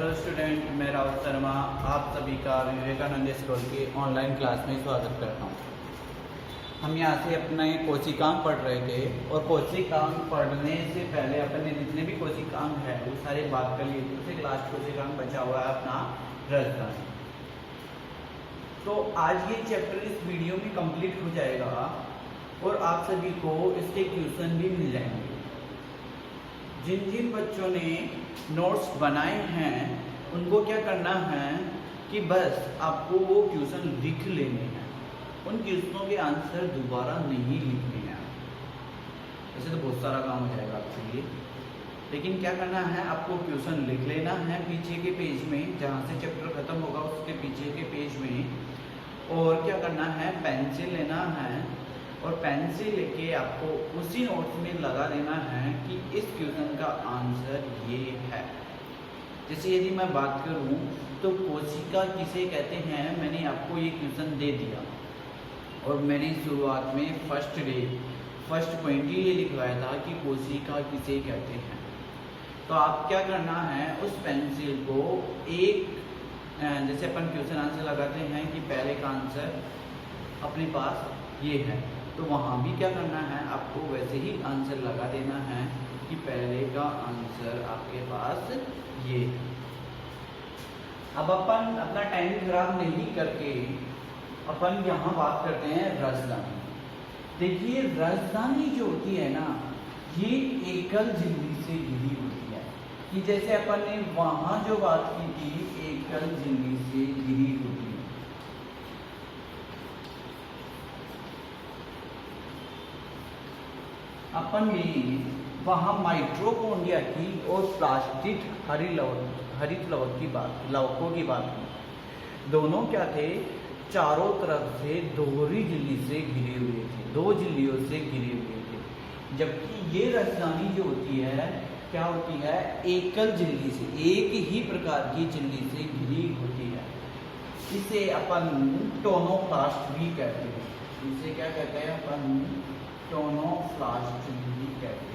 Hello student, मैं राहुल शर्मा आप सभी का विवेकानंद स्कूल के ऑनलाइन क्लास में स्वागत करता हूँ। हम यहाँ से अपने कोशिकांक पढ़ रहे थे और कोशिकांक पढ़ने से पहले अपन ने जितने भी कोशिकांक है वो सारे बात कर लिए थे। उससे लास्ट कोशिकांक बचा हुआ है अपना रजदानी। तो आज ये चैप्टर इस वीडियो में कंप्लीट हो जाएगा और आप सभी को इसके क्वेश्चन भी मिल जाएंगे। जिन जिन बच्चों ने नोट्स बनाए हैं उनको क्या करना है कि बस आपको वो क्वेश्चन लिख लेने हैं, उन क्वेश्चनों के आंसर दोबारा नहीं लिखने हैं। वैसे तो बहुत सारा काम हो जाएगा आपके लिए, लेकिन क्या करना है, आपको क्वेश्चन लिख लेना है पीछे के पेज में, जहाँ से चैप्टर खत्म होगा उसके पीछे के पेज में। और क्या करना है, पेंसिल लेना है और पेंसिल लेके आपको उसी नोट्स में लगा देना है कि इस क्वेश्चन का आंसर ये है। जैसे यदि मैं बात करूं तो कोशिका किसे कहते हैं, मैंने आपको ये क्वेश्चन दे दिया और मैंने शुरुआत में फर्स्ट पॉइंट ये लिखवाया था कि कोशिका किसे कहते हैं। तो आप क्या करना है, उस पेंसिल को एक जैसे अपन क्वेश्चन आंसर लगाते हैं कि पहले का आंसर अपने पास ये है, तो वहाँ भी क्या करना है, आपको वैसे ही आंसर लगा देना है कि पहले का आंसर आपके पास ये है। अब अपन अपना टाइम खराब नहीं करके अपन यहाँ बात करते हैं रजदानी। देखिए रजदानी जो होती है ना, ये एकल झिल्ली से घिरी होती है। कि जैसे अपन ने वहाँ जो बात की थी एकल झिल्ली से घिरी होती है, अपन ने वहाँ माइटोकॉन्ड्रिया की और प्लास्टिड हरित लवकों की बात की। दोनों क्या थे, चारों तरफ से दोहरी झिल्ली से घिरे हुए थे, दो झिल्लियों से घिरे हुए थे। जबकि ये रजदानी जो होती है क्या होती है, एकल झिल्ली से, एक ही प्रकार की झिल्ली से घिरी होती है। इसे अपन टोनोप्लास्ट भी कहते हैं। इसे क्या कहते हैं अपन, टोनोप्लास्ट भी कहते हैं।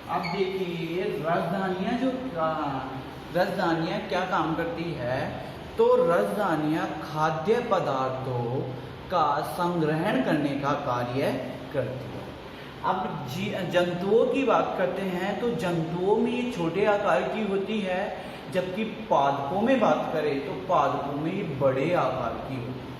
अब देखिए रजदानियां क्या काम करती है, तो रजदानियां खाद्य पदार्थों का संग्रहण करने का कार्य करती है। अब जंतुओं की बात करते हैं तो जंतुओं में ये छोटे आकार की होती है, जबकि पादपों में बात करें तो पादपों में ये बड़े आकार की होती है।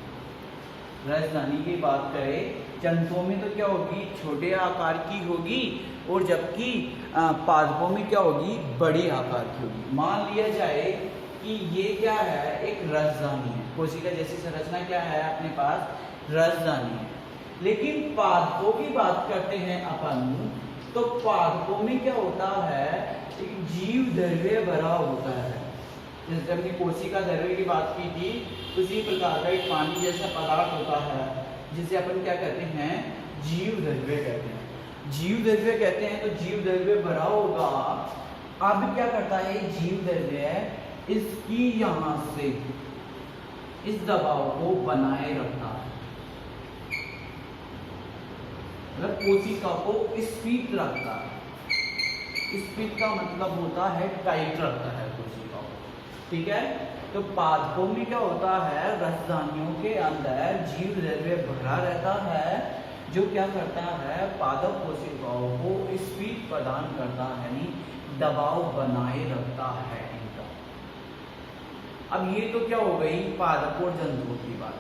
रजदानी की बात करें जंतुओं में तो क्या होगी, छोटे आकार की होगी, और जबकि पादपों में क्या होगी, बड़े आकार की होगी। मान लिया जाए कि ये क्या है, एक रजदानी है। कोशिका जैसी संरचना क्या है अपने पास, रजदानी है। लेकिन पादपों की बात करते हैं अपन, तो पादपों में क्या होता है, एक जीव द्रव्य भरा होता है। जैसे हमने कोशिका द्रव्य की बात की थी, उसी प्रकार का एक पानी जैसा पदार्थ होता है जिसे अपन क्या कहते हैं, जीव द्रव्य कहते हैं। जीव द्रव्य कहते हैं तो जीव द्रव्य भरा होगा। अब क्या करता है जीव द्रव्य, इसकी यहाँ से इस दबाव को बनाए रखता है, मतलब कोशिका को स्पीड रखता है। स्पीड का मतलब होता है टाइट रखता है कोशिका को, ठीक है। तो पादपों में क्या होता है, रजदानियों के अंदर जीव द्रव्य भरा रहता है, जो क्या करता है, पादप कोशिकाओं को स्पीड प्रदान करता है, यानी दबाव बनाए रखता है इनका। अब ये तो क्या हो गई पादप और जंतुओं की बात।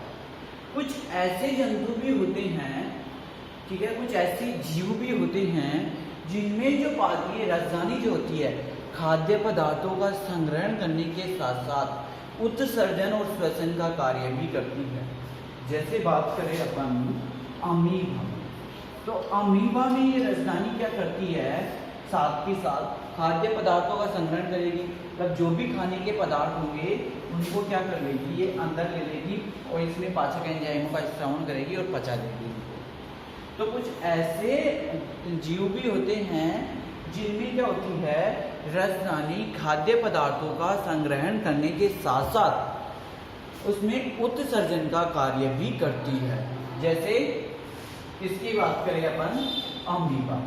कुछ ऐसे जंतु भी होते हैं, ठीक है, कुछ ऐसे जीव भी होते हैं जिनमें जो ये रजदानी जो होती है खाद्य पदार्थों का संग्रहण करने के साथ साथ उत्सर्जन और श्वसन का कार्य भी करती है। जैसे बात करें अपन अमीबा, तो अमीबा में ये रजदानी क्या करती है, साथ के साथ खाद्य पदार्थों का संग्रहण करेगी। मतलब जो भी खाने के पदार्थ होंगे उनको क्या कर लेगी, ये अंदर ले लेगी और इसमें पाचक एंजाइमों का श्रवण करेगी और पचा देगी। तो कुछ ऐसे जीव भी होते हैं जिनमें क्या होती है, रजदानी खाद्य पदार्थों का संग्रहण करने के साथ साथ उसमें उत्सर्जन का कार्य भी करती है। जैसे इसकी बात करें अपन अमीबा,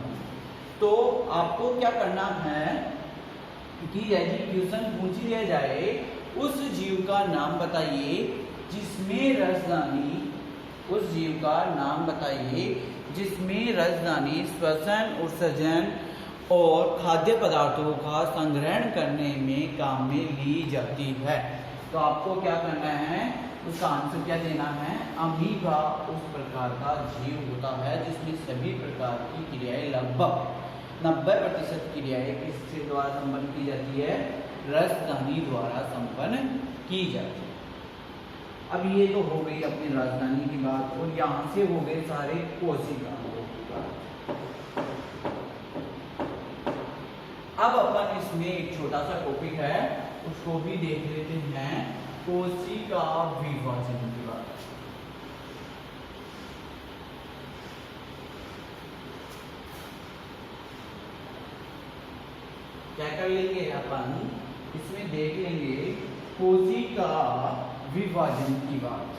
तो आपको क्या करना है कि यदि क्वेश्चन पूछ लिया जाए उस जीव का नाम बताइए जिसमें रसदानी, उस जीव का नाम बताइए जिसमें रसदानी श्वसन, उत्सर्जन और खाद्य पदार्थों का संग्रहण करने में काम में ली जाती है। तो आपको क्या करना है, उसका आंसर क्या देना है, अमीबा उस प्रकार का जीव होता है जिसमें सभी प्रकार की क्रियाएं लगभग 90% क्रियाएं किसके द्वारा संपन्न की जाती है, रसदानी द्वारा संपन्न की जाती है। अब ये तो हो गई अपनी राजधानी की बात, और यहाँ से हो गए सारे कोशिका। अब अपन इसमें एक छोटा सा टॉपिक है उसको भी देख लेते हैं, कोशिका विभाजन की बात। क्या कर लेंगे अपन, इसमें देख लेंगे कोशिका विभाजन की बात।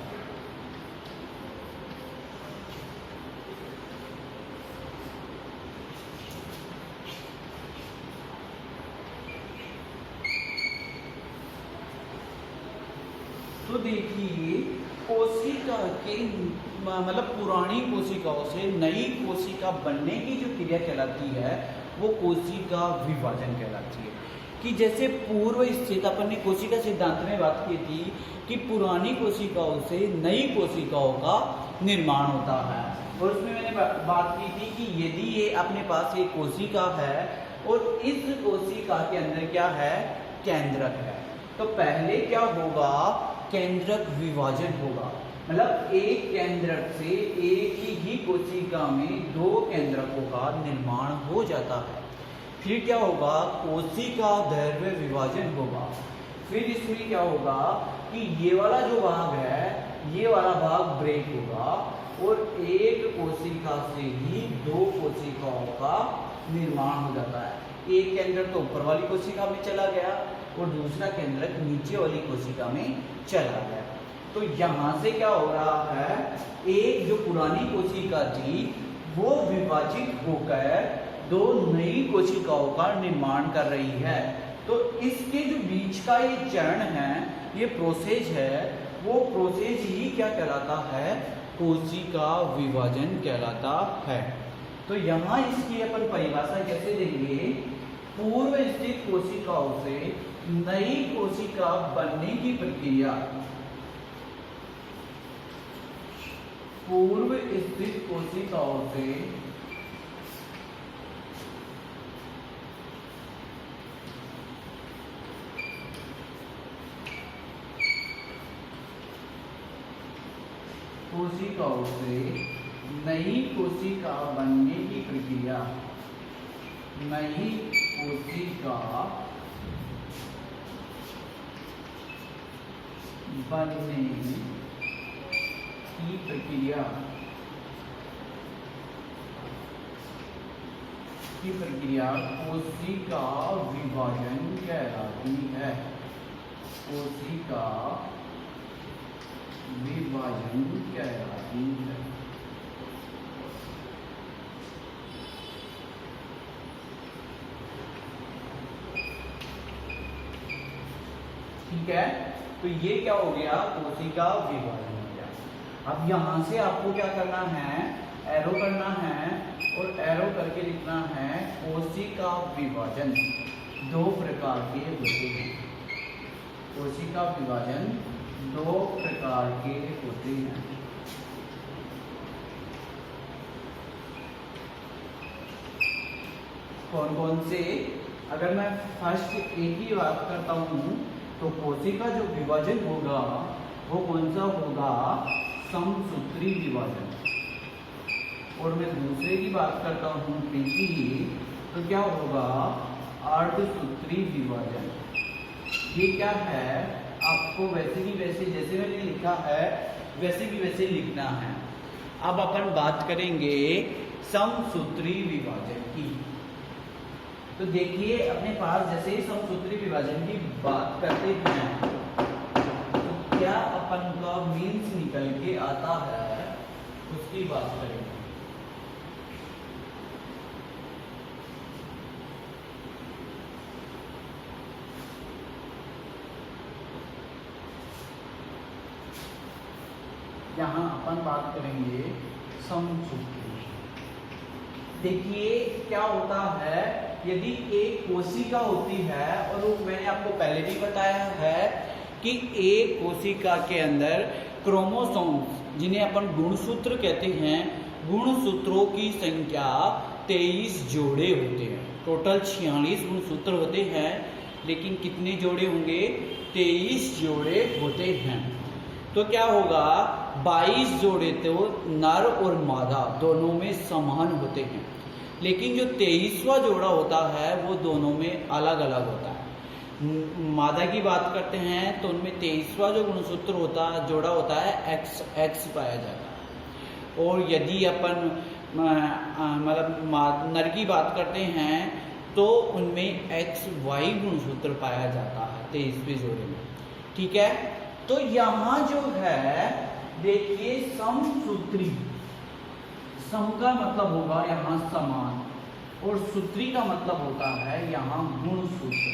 तो देखिए कोशिका के मतलब पुरानी कोशिकाओं से नई कोशिका बनने की जो क्रिया कहलाती है वो कोशिका विभाजन कहलाती है। कि जैसे पूर्व स्थित अपन ने कोशिका सिद्धांत में बात की थी कि पुरानी कोशिकाओं से नई कोशिकाओं का निर्माण होता है, और उसमें मैंने बात की थी कि यदि ये अपने पास एक कोशिका है और इस कोशिका के अंदर क्या है, केंद्रक है, तो पहले क्या होगा, केंद्रक विभाजन होगा। मतलब एक केंद्रक से एक ही कोशिका में दो केंद्रकों का निर्माण हो जाता है। फिर क्या होगा, कोशिका दैर्घ्य विभाजन होगा। फिर इसमें क्या होगा कि ये वाला जो भाग है, ये वाला भाग ब्रेक होगा और एक कोशिका से ही दो कोशिकाओं का निर्माण हो जाता है। एक केंद्रक तो ऊपर वाली कोशिका में चला गया और दूसरा केंद्रक नीचे वाली कोशिका में चला गया। तो यहाँ से क्या हो रहा है, एक जो पुरानी कोशिका थी वो विभाजित होकर दो नई कोशिकाओं का निर्माण कर रही है। तो इसके जो बीच का ये चरण है, ये प्रोसेस है, वो प्रोसेस ही क्या कहलाता है, कोशिका विभाजन कहलाता है। तो यहाँ इसकी अपन परिभाषा कैसे देंगे, पूर्व स्थित कोशिकाओं से नई कोशिका बनने की प्रक्रिया, पूर्व स्थित कोशिकाओं से नई कोशिका बनने की प्रक्रिया, नई कोशिका बनने की प्रक्रिया कोशिका विभाजन कहलाती है। कोशिका विभाजन कहलाती है। ठीक है, तो ये क्या हो गया, कोशिका विभाजन हो गया। अब यहाँ से आपको क्या करना है, एरो करना है और एरो करके लिखना है कोशिका विभाजन दो प्रकार के होते हैं। कोशिका विभाजन दो प्रकार के होते हैं। कौन कौन से, अगर मैं फर्स्ट एक ही बात करता हूँ तो कोशिका जो विभाजन होगा वो कौन सा होगा, समसूत्री विभाजन। और मैं दूसरे की बात करता हूँ तो क्या होगा, अर्धसूत्री विभाजन। ये क्या है, आपको वैसे की वैसे जैसे मैंने लिखा है वैसे की वैसे लिखना है। अब अपन बात करेंगे समसूत्री विभाजन की। तो देखिए अपने पास जैसे ही समसूत्री विभाजन की बात करते हैं तो क्या अपन का मीन्स निकल के आता है उसकी बात करेंगे। यहाँ अपन बात करेंगे समसूत्री। देखिए क्या होता है, यदि एक कोशिका होती है, और वो मैंने आपको पहले भी बताया है कि एक कोशिका के अंदर क्रोमोसोम्स, जिन्हें अपन गुणसूत्र कहते हैं, गुणसूत्रों की संख्या 23 जोड़े होते हैं। टोटल 46 गुणसूत्र होते हैं, लेकिन कितने जोड़े होंगे? 23 जोड़े होते हैं। तो क्या होगा, 22 जोड़े तो नर और मादा दोनों में समान होते हैं, लेकिन जो 23वां जोड़ा होता है वो दोनों में अलग अलग होता है। मादा की बात करते हैं तो उनमें 23वां जो गुणसूत्र जोड़ा होता है एक्स पाया जाता है। और यदि अपन मतलब नर की बात करते हैं तो उनमें XY गुणसूत्र पाया जाता है 23वें जोड़े में। ठीक है, तो यहाँ जो है देखिए समसूत्री, सम का मतलब होगा यहाँ समान, और सूत्री का मतलब होता है यहाँ गुणसूत्र।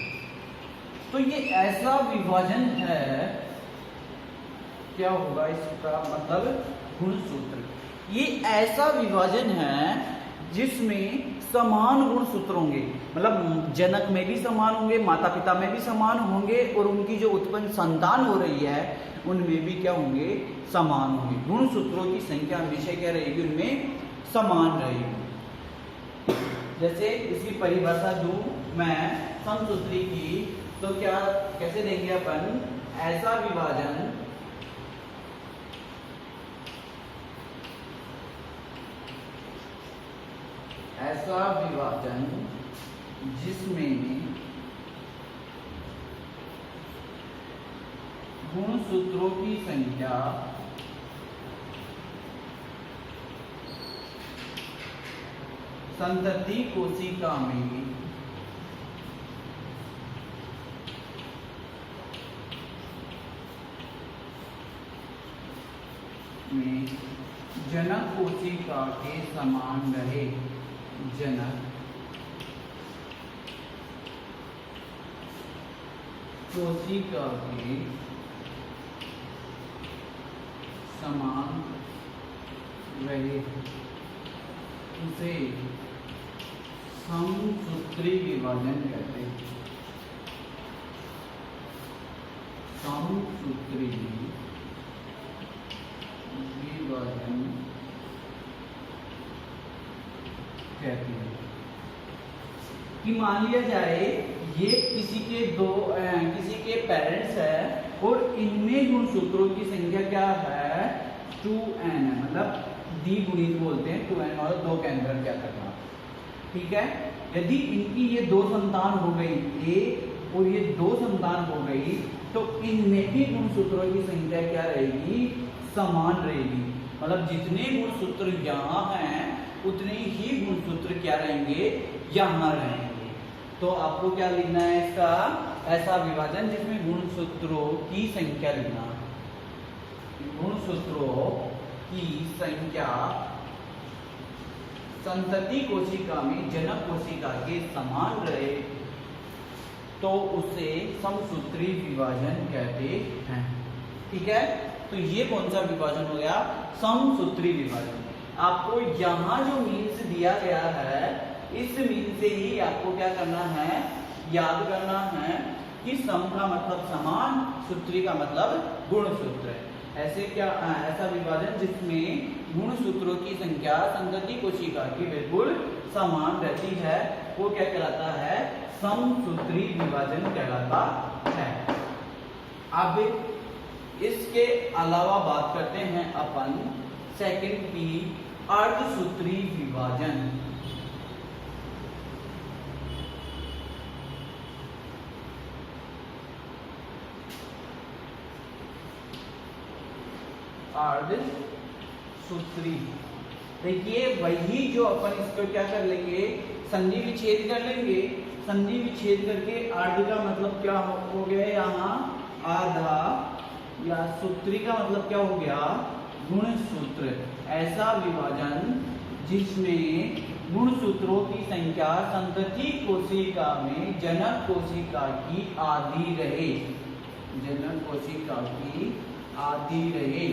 तो ये ऐसा विभाजन है, क्या होगा इसका मतलब? गुणसूत्र। ये ऐसा विभाजन है जिसमें समान गुणसूत्र होंगे, मतलब जनक में भी समान होंगे, माता पिता में भी समान होंगे, और उनकी जो उत्पन्न संतान हो रही है उनमें भी क्या होंगे? समान होंगे। गुणसूत्रों की संख्या हमेशा क्या रहेगी? उनमें समान रहेगी। जैसे इसकी परिभाषा दूं मैं समसूत्री की, तो क्या कैसे देंगे अपन? ऐसा विभाजन जिसमें गुणसूत्रों की संख्या संतति कोशिका में जनक कोशिका के समान रहे। जनक कोशिका के समान रहे, उसे समसूत्री विभाजन कहते हैं। समसूत्री विभाजन कहते हैं। कि मान लिया जाए ये किसी के पेरेंट्स है और इनमें गुणसूत्रों की संख्या क्या है? 2n है, मतलब द्विगुणित बोलते हैं 2n, और 2 के अंदर क्या करना। ठीक है, यदि इनकी ये 2 संतान हो गई ए और ये 2 संतान हो गई, तो इनमें भी गुणसूत्रों की संख्या क्या रहेगी? समान रहेगी। मतलब जितने गुणसूत्र यहाँ हैं उतने ही गुणसूत्र क्या रहेंगे? यहाँ रहेंगे। तो आपको क्या लिखना है इसका? ऐसा विभाजन जिसमें गुणसूत्रों की संख्या लिखना। गुणसूत्रों की संख्या संतति कोशिका में जनक कोशिका के समान रहे, तो उसे समसूत्री विभाजन कहते हैं। ठीक है, तो ये कौन सा विभाजन हो गया? समसूत्री विभाजन। आपको यहाँ जो मीन्स दिया गया है, इस मीन से ही आपको क्या करना है? याद करना है कि सम का मतलब समान, सूत्री का मतलब गुणसूत्र है। ऐसा विभाजन जिसमें गुणसूत्रों की संख्या संतति कोशिका की बिल्कुल समान रहती है, वो क्या कहलाता है? समसूत्री विभाजन कहलाता है। अब इसके अलावा बात करते हैं अपन सेकंड की अर्धसूत्री विभाजन। अर्धसूत्री, देखिए वही जो अपन इसको क्या कर लेंगे? संधि विच्छेद कर लेंगे। संधि विच्छेद करके अर्ध का मतलब क्या हो गया? यहाँ आधा, या सूत्री का मतलब क्या हो गया? गुणसूत्र। ऐसा विभाजन जिसमें गुणसूत्रों की संख्या संतति कोशिका में जनक कोशिका की आधी रहे, जनक कोशिका की आधी रहे,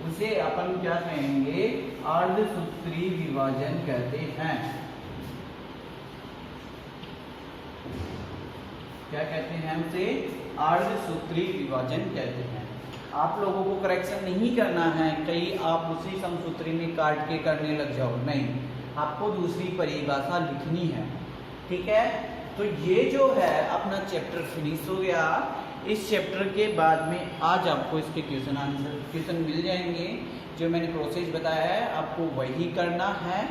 उसे अपन क्या कहेंगे? अर्धसूत्री विभाजन कहते हैं। क्या कहते हैं? उसे अर्धसूत्री विभाजन कहते हैं। आप लोगों को करेक्शन नहीं करना है कहीं आप उसी समसूत्री में काट के करने लग जाओ, नहीं, आपको दूसरी परिभाषा लिखनी है, ठीक है। तो ये जो है अपना चैप्टर फिनिश हो गया। इस चैप्टर के बाद में आज आपको इसके क्वेश्चन मिल जाएंगे। जो मैंने प्रोसेस बताया है आपको वही करना है।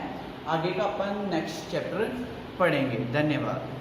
आगे का अपन नेक्स्ट चैप्टर पढ़ेंगे। धन्यवाद।